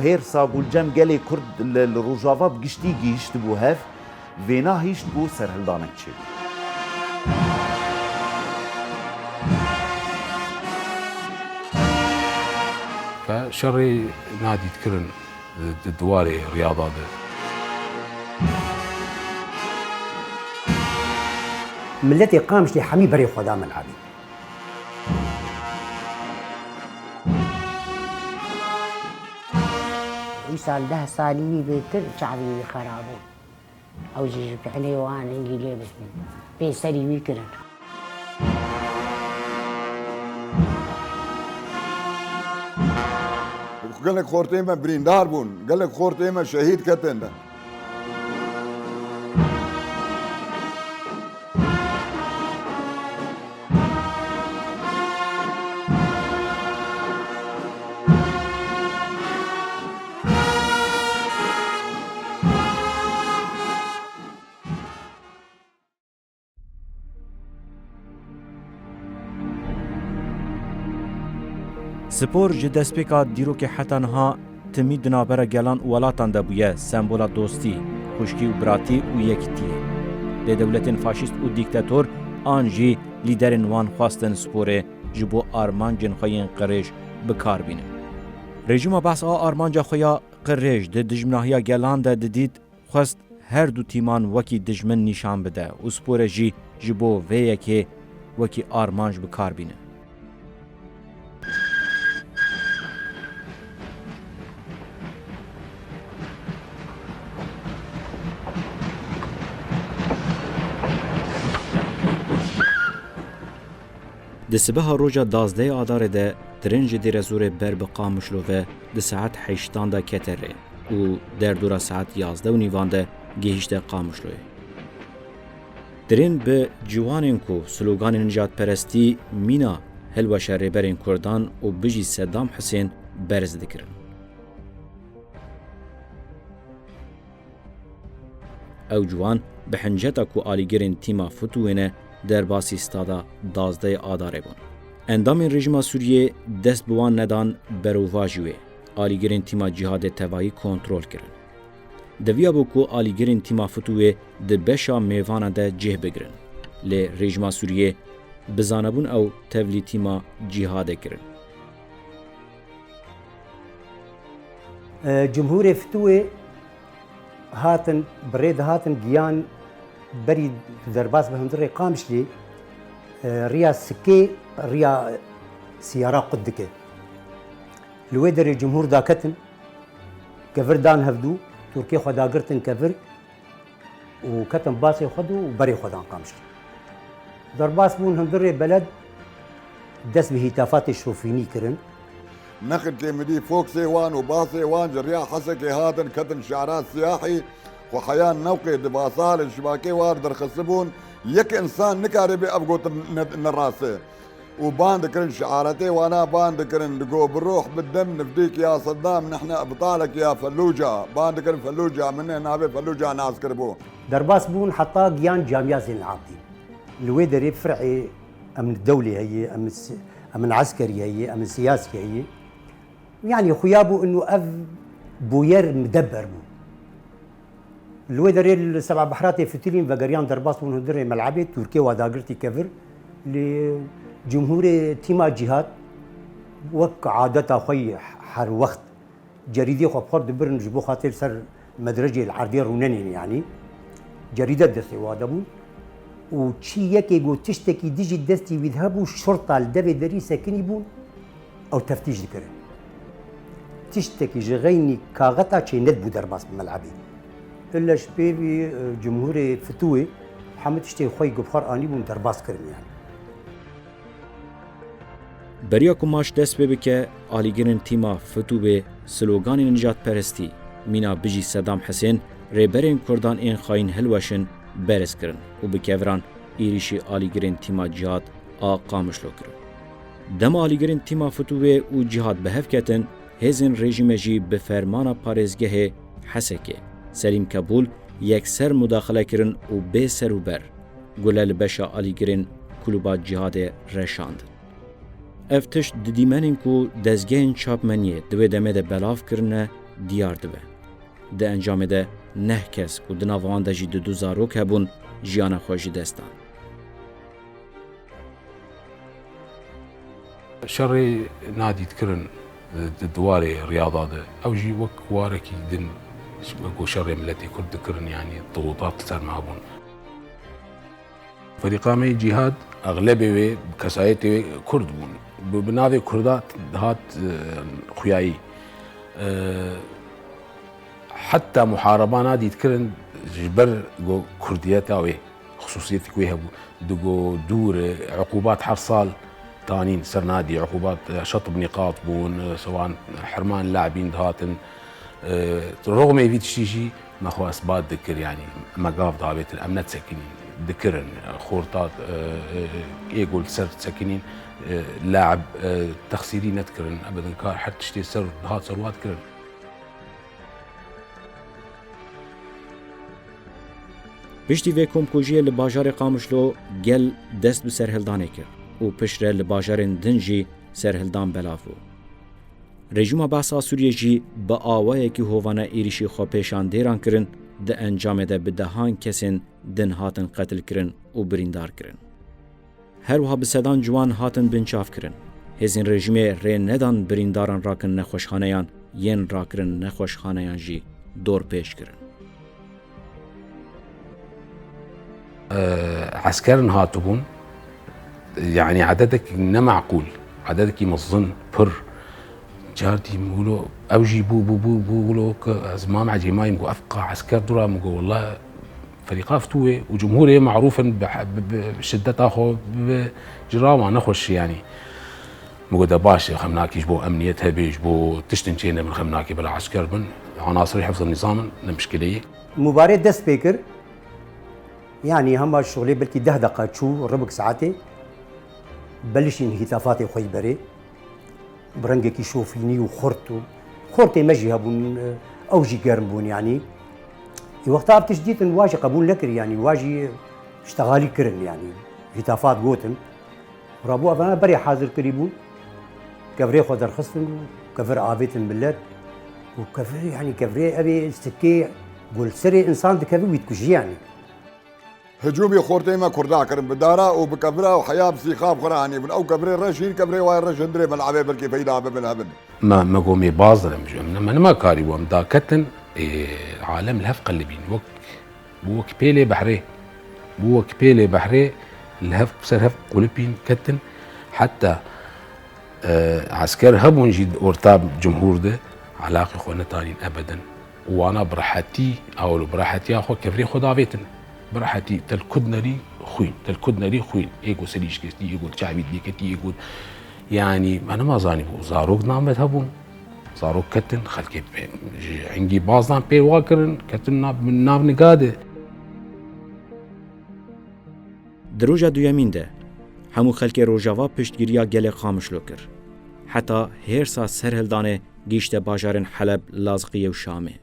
هير صابو الجم قالي كرد الرجافة بقشتي جيشت بو هاف فينا هيشت بو سرهلدانك تشي فشري نادي تكرن الدوالي رياضة ملتي قامش لي حمي بري خدا ملعبي مثال 10 سالي بيتر شعبي خرابون او جيجي بحني وان انجي لابس بيسري ويكرن قال لك خورتيما بريندار بون قال لك خورتيما شهيد كتن سپور ji destpêka dîrokê hetanha timî di navbera gelan û welatan de bûye sembola dostî, xuşkî û biratî û yekîtiyê. Lê dewletên faşîst û dîktator an jî lîderên wan xwastin sporê ji bo armancên xwe yên qirêj bikarbînin. Rejîma behsa armanca xwe ya qirêj di dijminahiya gelan de didît xwest her du tîman wekî dijmin nîşan bide û sporê jî ji bo vê yekê wekî armanc bikarbîne. Di sibeha roja 12 adarê de tirên ji Dêrezorê ber bi Qamişlovê di saet 8 de kete rê û derdora saet 11:30 de gihîşte Qamişloyê. Tirên bi ciwanên ku sloganên nijadperestî mîna hilweşa rêberên Kurdan û bijî Seddam Husên berz dikirin. Ew ciwan bi hinceta ku alîgerên tîma Futûyê ne derbasî stada 12 adarê bûn. Endamên rejima Sûriyê dest bi wan nedan berova jî wê. Alîgerên tîma cihadê tevahî kontrol kirin. Deviya bû ku alîgerên tîma Futûyê di beşa mêvana de cih bigirin. Lê rejima Sûriyê bizanebûn ew tevlî tîma cihadê kirin. Cumhurê Futûyê hatin birê dihatin giyan berî derbas bi hundirê Qamişlê riya sikê riya siyara qut dike. Li wê derê cumhur daketin kevir dan hevdû Tirkiye xwe dagirtin kevir û ketin basê xwe û berê xwe dan Qamişlê. Derbas bûn hundirê beled dest bi hîtafatê şofînî kirin. نخل كيمدي فوق سيوان وباصي وان جريا حسك هاتن كتن شعارات سياحي وحيان نوقي دباصال الشباكي وارد رخصبون يك انسان نكاري بأبقوت الراسي وبان ذكرن شعاراتي وانا بان ذكرن دقو بروح بالدم نفديك يا صدام نحن ابطالك يا فلوجة بان ذكرن فلوجة من هنا فلوجة ناس كربو درباس بون حتى جيان جامعة زين العابدين الويدري فرعي امن الدولي هي امن عسكري هي امن سياسي هي يعني خيابه انه بوير مدبر بو الويدري السبع بحرات فتيلين فقريان درباس بون هدري ملعبي تركيا وداغرتي كفر لجمهور تيما جهاد وك عادتها خي حر وقت جريدة خو بخور دبرن جبو خاطر سر مدرجة العرضية روناني يعني جريدة دستي وادبون وشي يكي جو تشتكي ديجي دستي ويذهبوا الشرطة الدبي دري ساكني بون او تفتيش ذكره تشتكي جغيني كاغتا شي ند بو درباس بملعبي الا شبيبي جمهوري فتوي حمد تشتي خوي قبخار اني بون درباس كرم يعني بریا کماش دست ببکه آلیگرین تیما فتوبه سلوگان نجات پرستی مینا بجی صدام حسین ریبرین کردان این خاین هلوشن برس کرن و بکیوران ایریشی آلیگرین تیما جهاد آقامشلو کرن. دم آلیگرین تیما فتوبه و جهاد به هفکتن هزین رژیم جی به فرمان پارێزگه حسکه سلیم کبول یک سر مداخله کرن و به سر و بر گلل بشا آلیگرین کلوبات جهاد رشاند. افتش دیمنین کو دزگین چاپمنیه دوی دمه ده بلاف کرنه دیار دبه. ده انجام ده نه کس و دناوان ده جی دو زاروک هبون جیان خوشی دستان. شري نادي تكرن دواري رياضة ده أو جي وك واركي دن وكو شري ملتي كرد كرن يعني ضغوطات صار معهم فريقامي جهاد أغلبية بكسايتي كرد بون بنادي كردات هات خياي حتى محاربة نادي تكرن جبر جو كرديات أوي خصوصيتي كويها دو دور عقوبات حرصال تانين سر نادي عقوبات شطب نقاط بون سواء حرمان اللاعبين دهاتن رغم يفيد شيء ما هو اسباب ذكر يعني مقاف ضابط الامن سكنين ذكرن خورطات يقول سر سكنين لاعب تخسيري نذكرن ابدا كار حتى تشتي سر دهات سروات كرن پشتی وی کمکوژی لباجار قامشلو گل دست به سرهلدانه کرد و پشره لباجارن دنجی سرهلدان بلافو. رژیم بحثا سوریه جی با آوائه که هوانه ایریشی خو پیشان دیران کرن ده انجام ده به دهان کسین دن هاتن قتل کرن و بریندار کرن. هر وها بسدان جوان هاتن بنچاف کرن. هزین رژیم ری ندان برینداران راکن نخوشخانه یان ین راکرن نخوشخانه یان جی دور پیش کرن. عسكرن هاتبون يعني عددك معقول عددك مظن بر جارتي مقولوا اوجي بو زمام عجيماي مقو افقع عسكر درا مقو والله فريقا فتوه وجمهوري معروفا بشدة اخو بجرامة نخش يعني مقو دباشي خمناكي جبو امنيتها بيج بو تشتنشينا من خمناكي بلا عسكر من عناصر حفظ النظام المشكلة مباراة دست بيكر يعني هم الشغلي بلكي 10 دقائق شو ربع ساعتي بلشين هتافاتي خوي بري برنجكي شوفيني وخرتي مجي هبون اوجي قرنبون يعني وقتها بتجديد واجي قبول لكر يعني واجي اشتغالي كرن يعني هتافات قوتن رابو انا بري حاضر قريبون كفري خضر خصن وكفر آفيت الملات وكفري يعني كفري ابي استكي قول سري انسان دكفي ويتكوشي يعني هجومي خورتي ما كردا كرم بدارا وبكبرا وحياه بسيخاب خراني من او كبري رشين كبري واي رشندري ملعبي بلكي فيدا بالهبن ما قومي بازر انا ما كاري وام دا كتن عالم الهف قلبين بوك بيلي بحري الهف بصير هف قلبين كتن حتى عسكر هبون جيد اورتاب جمهور ده علاقه خونا تانين ابدا وانا براحتي او براحتي اخو كفري خدا بيتن براحتي تلكدنا لي خوين ايجو سليش كستي ايجو تشعبيد ليكتي ايجو يعني انا ما زاني بو زاروك نام بتهبون زاروك كتن خلكي عندي بازان بير واكرن كتن نام نقاده دروجا دویمین ده همو خلک روجاوا پشتگیریا گل خامشلو کر حتی هرسا سرهلدانه گیشت باجارن حلب لازقیه و شامه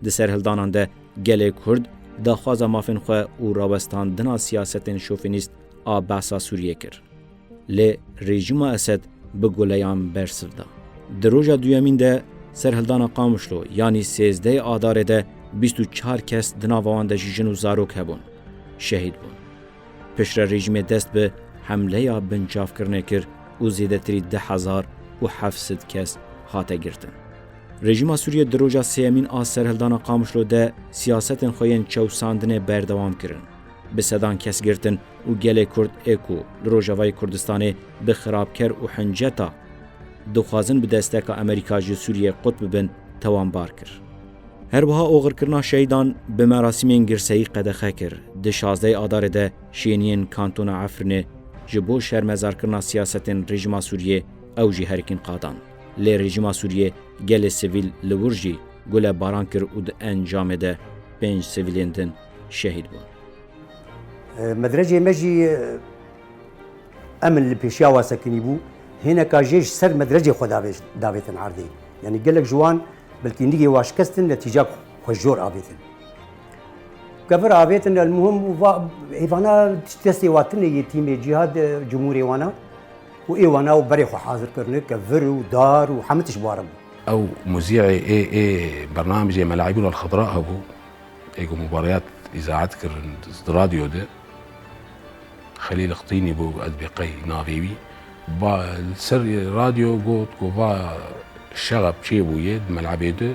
ده سرهلدانان ده گل کرد داخواز مافن خواه و رابستان دنا سیاستن شوفینیست آباسا سوریه کر. لی رژیم اسد بگولیان برسف دا. دروجا دویمین ده سرهلدان قامشلو یعنی 13 آدار ده 24 کس دناوان ده جیجن و زاروک هبون. شهید بون. پشر رژیم دست به حمله یا بنجاف کرنه کر و زیده تری 10,700 کس هاته گرتن. رژیم سوریه دروجا سیمین آ سرهلدان قامشلو ده سیاستن خوین چوساندنه بردوام کرن. به صدان کس گرتن و گل کرد ایکو لروجاوای کردستانه به خرابکر و حنجتا دخوازن به دستک امریکا جی سوریه قطب بن توانبار کر. هر بها اوغر کرنا شهیدان به مراسمین گرسهی قدخه کر. ده 16 آدار ده شینین کانتون عفرنه جبو شرمزار کرنا سیاستن رژیم سوریه او جی هرکین قادان. لی رژیم سوریه گل سیویل لورجی گل باران کر و ده انجام ده 5 سیویلیندن شهید بون. مدرجة مجي أمن اللي بيشياوا سكني بو هنا كاجيش سر مدرجة خو دافيتن عرضي يعني قال لك جوان بلكي نيجي واش كستن نتيجة خجور آبيتن كفر آبيتن المهم إيوانا تستي واتن يتيم جهاد جمهوري وانا وإيوانا وبريخو حاضر كرنك كفر ودار وحمتش بارم او مذيعي برنامج ملاعبنا الخضراء هبو ايجو مباريات اذاعات كرن راديو ده خليل قطيني بو ادبقي نافيبي با السر راديو قوت با شغب شيبو يد ملعبي ده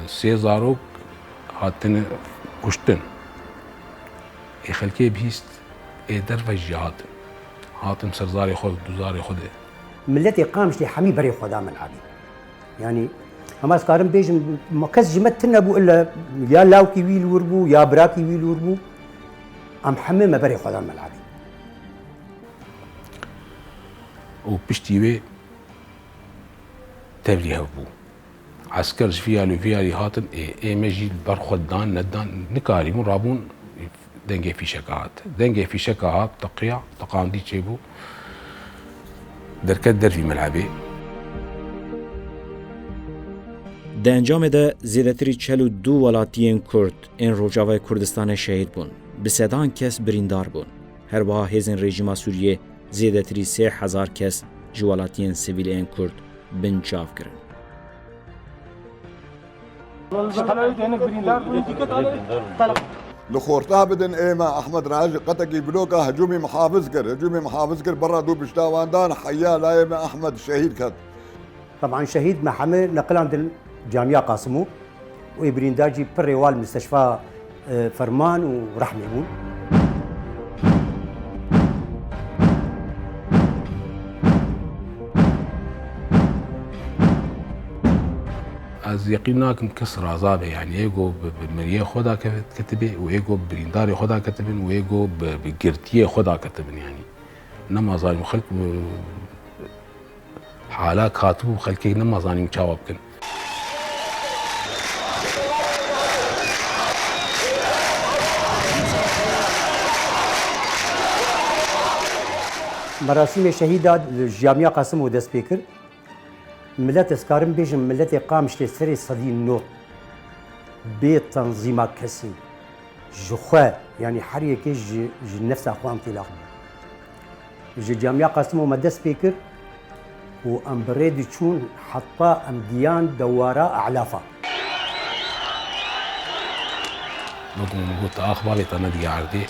سيزاروك هاتن كشتن خلكي بيست درفج هاتم سرزاري خود دوزاري خود ملتي قامش لي حمي بري خدا من عادي يعني اما سكارم بيجن مكز جمت تنبو الا يا لاوكي ويل وربو يا براكي ويل وربو ام حمم بري خدا من عادي وبشتي تبلي هبو عسكر فيالي هاتن مجي برخدان ندان نكاري مرابون دنگه في شكاهات تقيع تقام دي تشيبو در في ملعبه د انجام ده زیاتری 42 ولاتیان کورد این روجاوای کردستان شهید بون. به سدان کس بریندار بون. هر وها هزین رژیم سوریه زیاتری 3000 کس جوالاتیان سیویل این کرد بنچاف کرن. لخورتها بدن ايما احمد راجي قتكي بلوكا هجومي محافظ كر برا دو بشتاوان دان حيا لايما احمد شهيد كت. طبعا شهيد محمد نقل عند الجامعه قاسمو وابرين داجي بريوال مستشفى فرمان ورحمه بون. از یقیناکم کس رازابه يعني ايجو بمريه خدا كتبه وايجو برينداري خدا كتبن وايجو بقرتيه خدا كتبن يعني نما ظالم خلق حالات خاطبو خلقي نما ظالم جواب كن مراسم شهيدات الجامعه قاسم ودس بيكر ملت اسكارم بيجم ملت قامش لسري صدي النور بيت تنظيم كسي جخوا يعني حريك نفس اخوان طلاق جامعه قاسم ومدس بيكر وام بريد تشون حطا ام ديان دواره اعلافا قلت اخباري تنادي عردي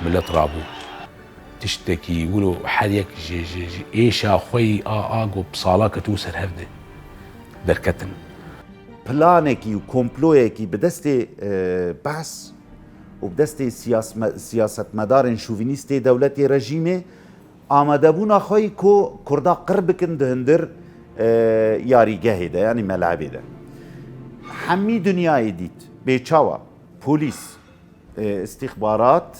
ملت رابو تشتكي يقولوا حريك ايش اخوي اقو بصاله كتوسر هفده دركتن بلانكي وكومبلويكي بدستي بحث وبدستي سياسة مدار شوفينيستي دولتي رجيمي آمدبونا خوي كو كردا قربكن دهندر ياري جاهده يعني ملعبه ده حمي دنيا ديت بيتشاوا بوليس استخبارات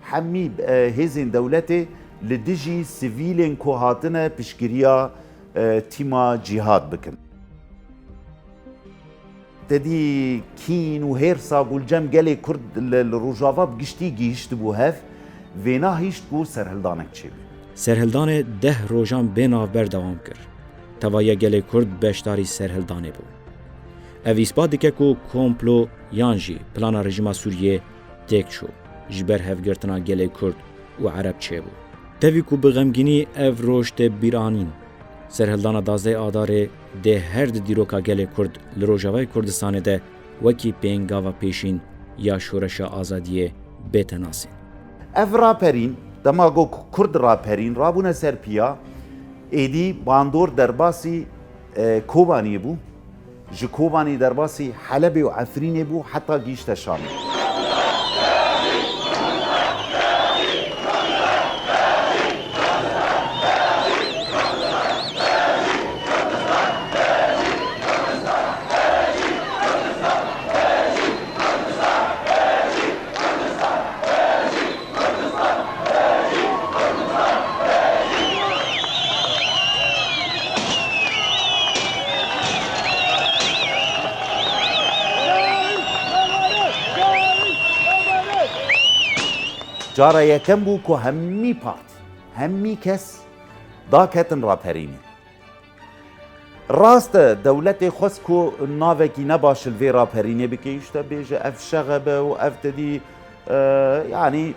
حمي هزين دولتي لدجي سيفيلين كو هاتنا بشكريا تيما جهاد بكن تدي كين وهيرسا والجم قالي كرد الرجافة بقشتي جيشت بو هف وینا هیشت بو سرهلدانک چی سرهلدان 10 روزان بنا بردوام کر. توای گله کرد بشتاری سرهلدانه بو. اویسپا دیگه کو کمپلو یانجی پلان رژیم سوریه تک شو. جبر هفگرتنا گله کرد و عرب چه بو. توی کو بغمگینی او روشت بیرانین. سرهلدان 12 آداره ده هر دیروکا گله کرد لروجاوای کردستان ده وکی پینگاوا پیشین یا شورش آزادیه بتناسین. اف راپرین دماغو کرد راپرین رابونه سرپیا ایدی باندور درباسی کوبانی بو جی کوبانی درباسی حلب و عفرین بو حتی گیشت شام جارا یکم بو که همی پارت همی کس دا کتن راپرینی راست دولت خواست که ناوکی نباش الوی راپرینی بکیشتا بیجه اف شغبه و اف تدی يعني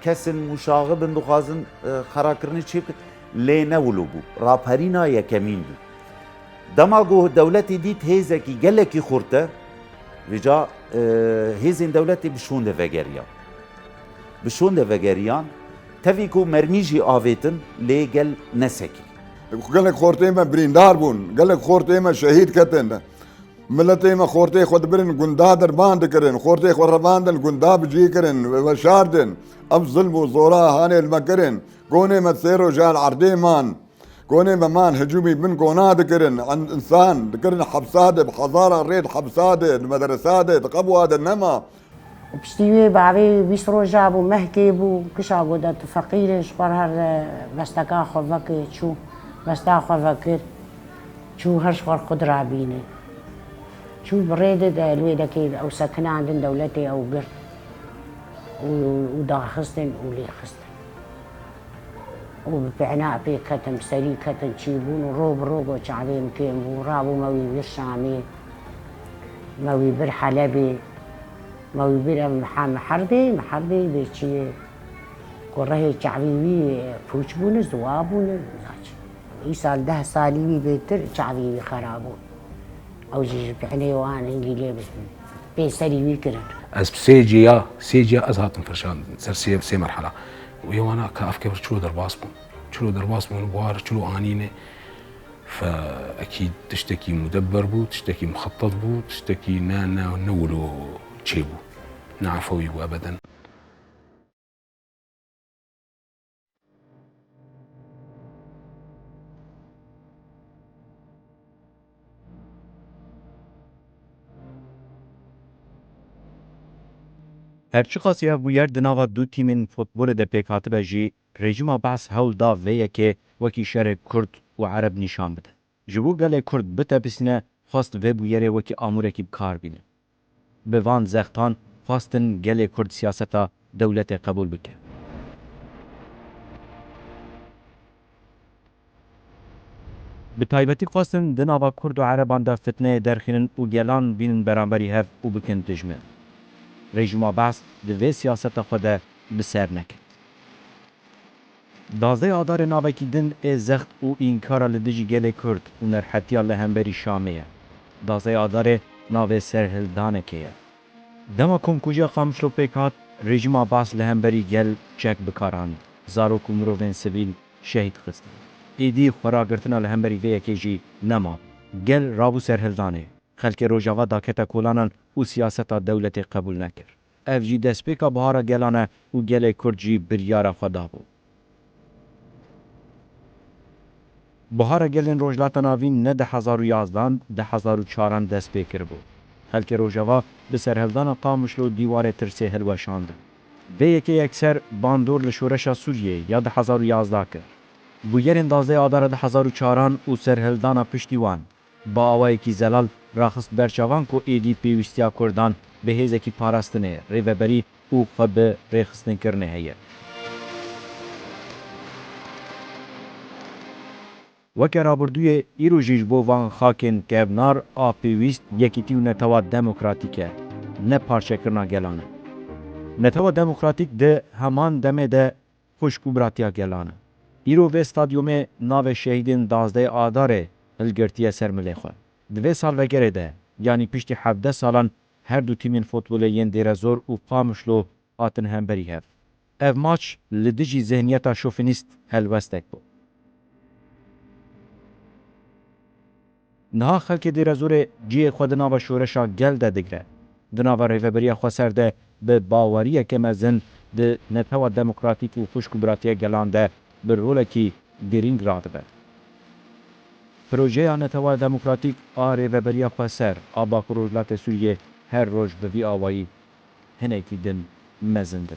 كسن مشاغب دخازن خراكرني تشيك لينا ولو بو رابرينا يكمين بو دماغو دولتي ديت هيزكي قالكي خورته وجا هيزين دولتي بشون دفاقريان بشون دفاقريان تفيكو مرميجي آفيتن لي قال نسكي قال لك خورتي ما بريندار بون قال لك خورتي ما شهيد كتن ملتي ما خورتي خود برن قندا دربان دكرن خورتي خور رباندن قندا بجي كرن وشاردن اب ظلم وزورا هاني المكرن كوني ما تسيرو جال عردي مان كوني مان هجومي من كونا دكرن عن انسان دكرن حبساده بحضاره ريد حبساده المدرساده تقبوا النما وبشتيوي بعبي بيسرو جابو مهكيبو كشا قدت فقير شبر هر بستكا خوفك شو بستا خوفكر شو هرشبر قدرة بيني شو بريدد الويدا كيد او سكنة عندن دولتي او قرد ودا خستن ولي خستن وبعناء بي كتم سري كتم تشيبون وروب روبو شعبي مكيم ورابو موي بالشامي موي بالحلبي موي بالمحردي بيشي قرهي شعبي بي فوشبون زوابون يسال 10 سالي بيتر شعبي خرابون او جيج بعني وان انجيلي بس بيسري ويكرن از سيجيا ازهات فرشان سر سي مرحله ويوانا كافكر شلو درباس بون بوار شلو انينه فاكيد تشتكي مدبر بو تشتكي مخطط بو تشتكي نولو تشيبو نعفوي ابدا هرچی خاصی بویر دناوا دو تیمین فوتبال ده پیک هاتبه جی رژیما بحث هول دا ویه که وکی شهر کرد و عرب نشان بده. جبو گله کرد بته بسینه خواست و بویره وکی آموره کی بکار بینه. به وان زختان خواستن گله کرد سیاستا دولت قبول بکه. به تایبەتی خواستن دناوا کرد و عربان دا فتنه درخینن و گلان بینن برانبری هف و بکن دجمه. رژیما بحث دوی سیاست خود بسر نکرد. دازده آدار ناوکی دن زخت و اینکارا لدیجی گل کرد و نرحتیا لهمبری شامیه. دازده آدار ناو سرهلدانه که. دما کم کجا خامشلو پیکات رژیما بحث لهمبری گل چک بکاران. زارو کمروین سویل شهید خست. ایدی خراگرتنا لهمبری وی که نما. گل رابو سرهلدانه. خلک روجاوا داکتا کولانن و سیاست دولت قبول نکر. اف جی دسپیکا بهارا گلانه و گل کرد جی بریارا خدا بو. بهارا گلن روجلاتا ناوین نه 2011 2014 دسپیکر بو. خلک روجاوا به سرهلدان قامشلو دیوار ترسه هلوشاند. به یکی اکثر باندور لشورشا سوریه یا 2011 کر. بو یرین دازده آدار 2014 و سرهلدان پشتیوان. با آوایی کی زلال راخست برچاوان کو ایدی پیوستیا کردان به هیزکی پاراستنه ریوبری او خب ریخستن کرنه هیه. وکه رابردوی ایرو جیج بو وان خاکن کبنار آپیویست یکی تیو نتوا دموکراتیکه نه پارچه کرنا گلانه. نتوا دموکراتیک ده همان دمه ده خوشکو براتیا گلانه. ایرو و استادیوم ناو شهیدین 12 آداره هلگرتیه سرمله خواه. دوی سال وگره ده یعنی پشتی 17 سالان هر دو تیمین فوتبول ین دیره زور و قامشلو آتن همبری هف. اف ماچ لدیجی ذهنیتا شوفینیست هلوستک بو. نها خلک دیره زور جی خود ناو شورشا گل ده دگره. دناو ریوبریا خواه ده به باوریه که مزن ده نتوا دموکراتیک و خوشکوبراتیه گلان ده بر روله کی گرینگ راده به. پروژه نتوا دموکراتیک آره و بریا پسر آبا کروجلات سوریه هر روز به وی آوایی هنگی دن مزنده.